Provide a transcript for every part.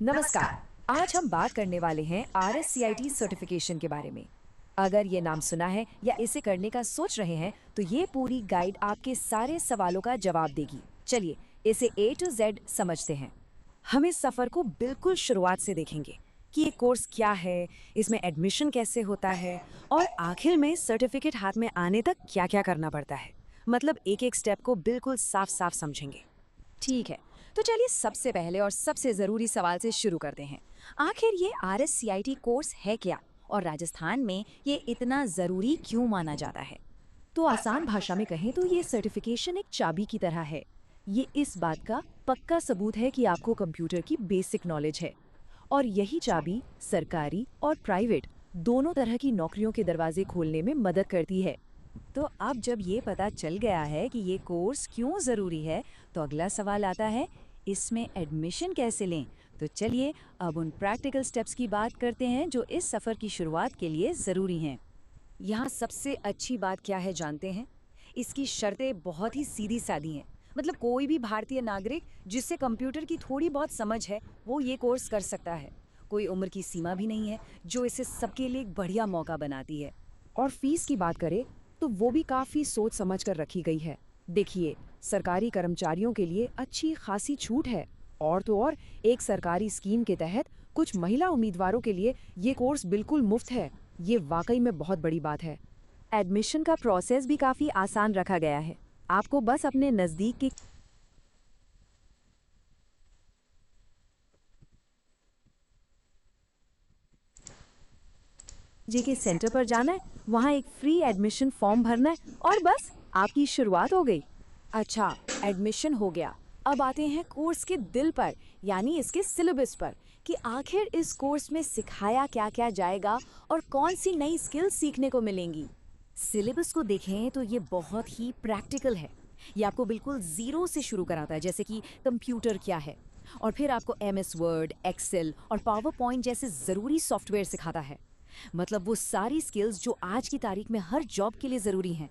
नमस्कार। आज हम बात करने वाले हैं RSCIT सर्टिफिकेशन के बारे में। अगर ये नाम सुना है या इसे करने का सोच रहे हैं तो ये पूरी गाइड आपके सारे सवालों का जवाब देगी। चलिए इसे A to Z समझते हैं। हम इस सफर को बिल्कुल शुरुआत से देखेंगे कि ये कोर्स क्या है, इसमें एडमिशन कैसे होता है और आखिर में सर्टिफिकेट हाथ में आने तक क्या-क्या करना पड़ता है। मतलब एक-एक स्टेप को बिल्कुल साफ-साफ समझेंगे। ठीक है, तो चलिए सबसे पहले और सबसे ज़रूरी सवाल से शुरू करते हैं। आखिर ये RSCIT कोर्स है क्या और राजस्थान में ये इतना ज़रूरी क्यों माना जाता है? तो आसान भाषा में कहें तो ये सर्टिफिकेशन एक चाबी की तरह है। ये इस बात का पक्का सबूत है कि आपको कंप्यूटर की बेसिक नॉलेज है और यही चाबी सरकारी और प्राइवेट दोनों तरह की नौकरियों के दरवाजे खोलने में मदद करती है। तो अब जब ये पता चल गया है कि ये कोर्स क्यों ज़रूरी है, तो अगला सवाल आता है, इसमें एडमिशन कैसे लें? तो चलिए अब उन प्रैक्टिकल स्टेप्स की बात करते हैं जो इस सफ़र की शुरुआत के लिए ज़रूरी हैं। यहाँ सबसे अच्छी बात क्या है जानते हैं? इसकी शर्तें बहुत ही सीधी-सादी हैं। मतलब कोई भी भारतीय नागरिक जिससे कंप्यूटर की थोड़ी बहुत समझ है, वो ये कोर्स कर सकता है। कोई उम्र की सीमा भी नहीं है, जो इसे सबके लिए एक बढ़िया मौका बनाती है। और फीस की बात करें तो वो भी काफ़ी सोच समझ कर रखी गई है। देखिए, सरकारी कर्मचारियों के लिए अच्छी खासी छूट है और तो और एक सरकारी स्कीम के तहत कुछ महिला उम्मीदवारों के लिए ये कोर्स बिल्कुल मुफ्त है। ये वाकई में बहुत बड़ी बात है। एडमिशन का प्रोसेस भी काफ़ी आसान रखा गया है। आपको बस अपने नज़दीक के के सेंटर पर जाना है, वहाँ एक फ्री एडमिशन फॉर्म भरना है और बस आपकी शुरुआत हो गई। अच्छा, एडमिशन हो गया। अब आते हैं कोर्स के दिल पर, यानी इसके सिलेबस पर, कि आखिर इस कोर्स में सिखाया क्या-क्या जाएगा और कौन सी नई स्किल्स सीखने को मिलेंगी। सिलेबस को देखें तो ये बहुत ही प्रैक्टिकल है। ये आपको बिल्कुल ज़ीरो से शुरू कराता है, जैसे कि कंप्यूटर क्या है, और फिर आपको MS वर्ड, एक्सेल और पावर पॉइंट जैसे ज़रूरी सॉफ्टवेयर सिखाता है। मतलब वो सारी स्किल्स जो आज की तारीख में हर जॉब के लिए ज़रूरी हैं।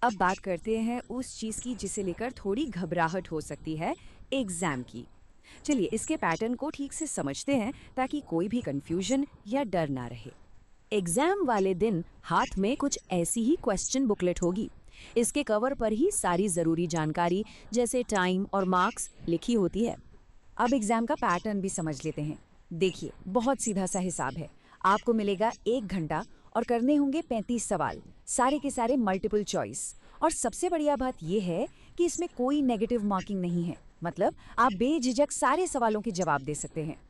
अब बात करते हैं उस चीज़ की जिसे लेकर थोड़ी घबराहट हो सकती है, एग्ज़ाम की। चलिए इसके पैटर्न को ठीक से समझते हैं ताकि कोई भी कंफ्यूजन या डर ना रहे। एग्ज़ाम वाले दिन हाथ में कुछ ऐसी ही क्वेश्चन बुकलेट होगी। इसके कवर पर ही सारी ज़रूरी जानकारी जैसे टाइम और मार्क्स लिखी होती है। अब एग्ज़ाम का पैटर्न भी समझ लेते हैं। देखिए, बहुत सीधा सा हिसाब है। आपको मिलेगा 1 घंटा और करने होंगे 35 सवाल, सारे के सारे मल्टीपल चॉइस। और सबसे बढ़िया बात यह है कि इसमें कोई नेगेटिव मार्किंग नहीं है। मतलब आप बेझिझक सारे सवालों के जवाब दे सकते हैं।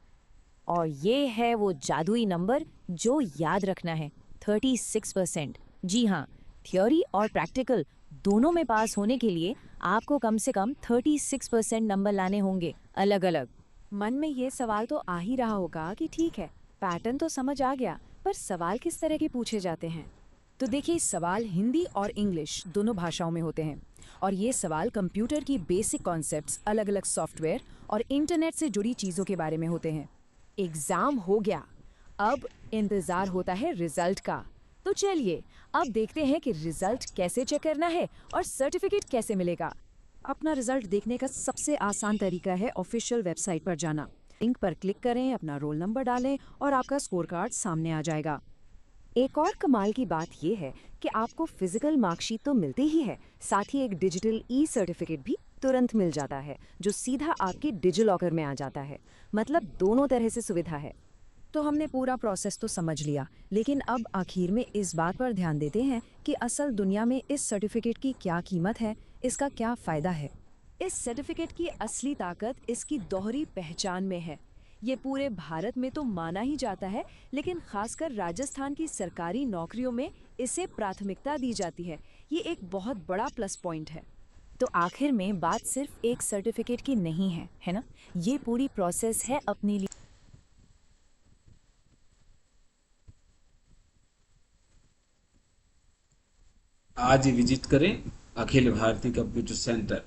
और ये है वो जादुई नंबर जो याद रखना है, 36%। जी हाँ, थ्योरी और प्रैक्टिकल दोनों में पास होने के लिए आपको कम से कम 36% नंबर लाने होंगे, अलग अलग। मन में ये सवाल तो आ ही रहा होगा कि ठीक है, पैटर्न तो समझ आ गया, पर सवाल किस तरह के पूछे जाते हैं? तो देखिए, सवाल हिंदी और इंग्लिश दोनों भाषाओं में होते हैं और ये सवाल कंप्यूटर की बेसिक कॉन्सेप्ट्स, अलग अलग सॉफ्टवेयर और इंटरनेट से जुड़ी चीज़ों के बारे में होते हैं। एग्ज़ाम हो गया, अब इंतज़ार होता है रिजल्ट का। तो चलिए अब देखते हैं कि रिजल्ट कैसे चेक करना है और सर्टिफिकेट कैसे मिलेगा। अपना रिजल्ट देखने का सबसे आसान तरीका है ऑफिशियल वेबसाइट पर जाना। लिंक पर क्लिक करें, अपना रोल नंबर डालें और आपका स्कोर कार्ड सामने आ जाएगा। एक और कमाल की बात यह है कि आपको फिजिकल मार्कशीट तो मिलती ही है, साथ ही एक डिजिटल सर्टिफिकेट भी तुरंत मिल जाता है जो सीधा आपके डिजिलॉकर में आ जाता है। मतलब दोनों तरह से सुविधा है। तो हमने पूरा प्रोसेस तो समझ लिया, लेकिन अब आखिर में इस बात पर ध्यान देते हैं कि असल दुनिया में इस सर्टिफिकेट की क्या कीमत है, इसका क्या फ़ायदा है। इस सर्टिफिकेट की असली ताकत इसकी दोहरी पहचान में है। ये पूरे भारत में तो माना ही जाता है, लेकिन खासकर राजस्थान की सरकारी नौकरियों में इसे प्राथमिकता दी जाती है। ये एक बहुत बड़ा प्लस पॉइंट है। तो आखिर में बात सिर्फ एक सर्टिफिकेट की नहीं है, है ना? ये पूरी प्रोसेस है अपने लिए। आज ही विजिट करें अखिल भारतीय कंप्यूटर सेंटर।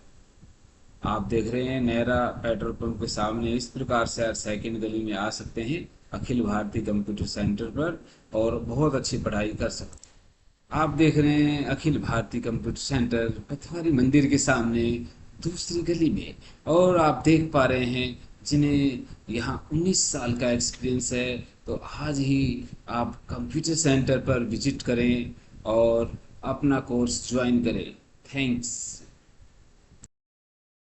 आप देख रहे हैं नेहरा पेट्रोल पंप के सामने। इस प्रकार से आप सेकंड गली में आ सकते हैं अखिल भारतीय कंप्यूटर सेंटर पर और बहुत अच्छी पढ़ाई कर सकते हैं। आप देख रहे हैं अखिल भारतीय कंप्यूटर सेंटर पथवारी मंदिर के सामने दूसरी गली में। और आप देख पा रहे हैं जिन्हें यहाँ 19 साल का एक्सपीरियंस है, तो आज ही आप कंप्यूटर सेंटर पर विजिट करें और अपना कोर्स ज्वाइन करें। थैंक्स।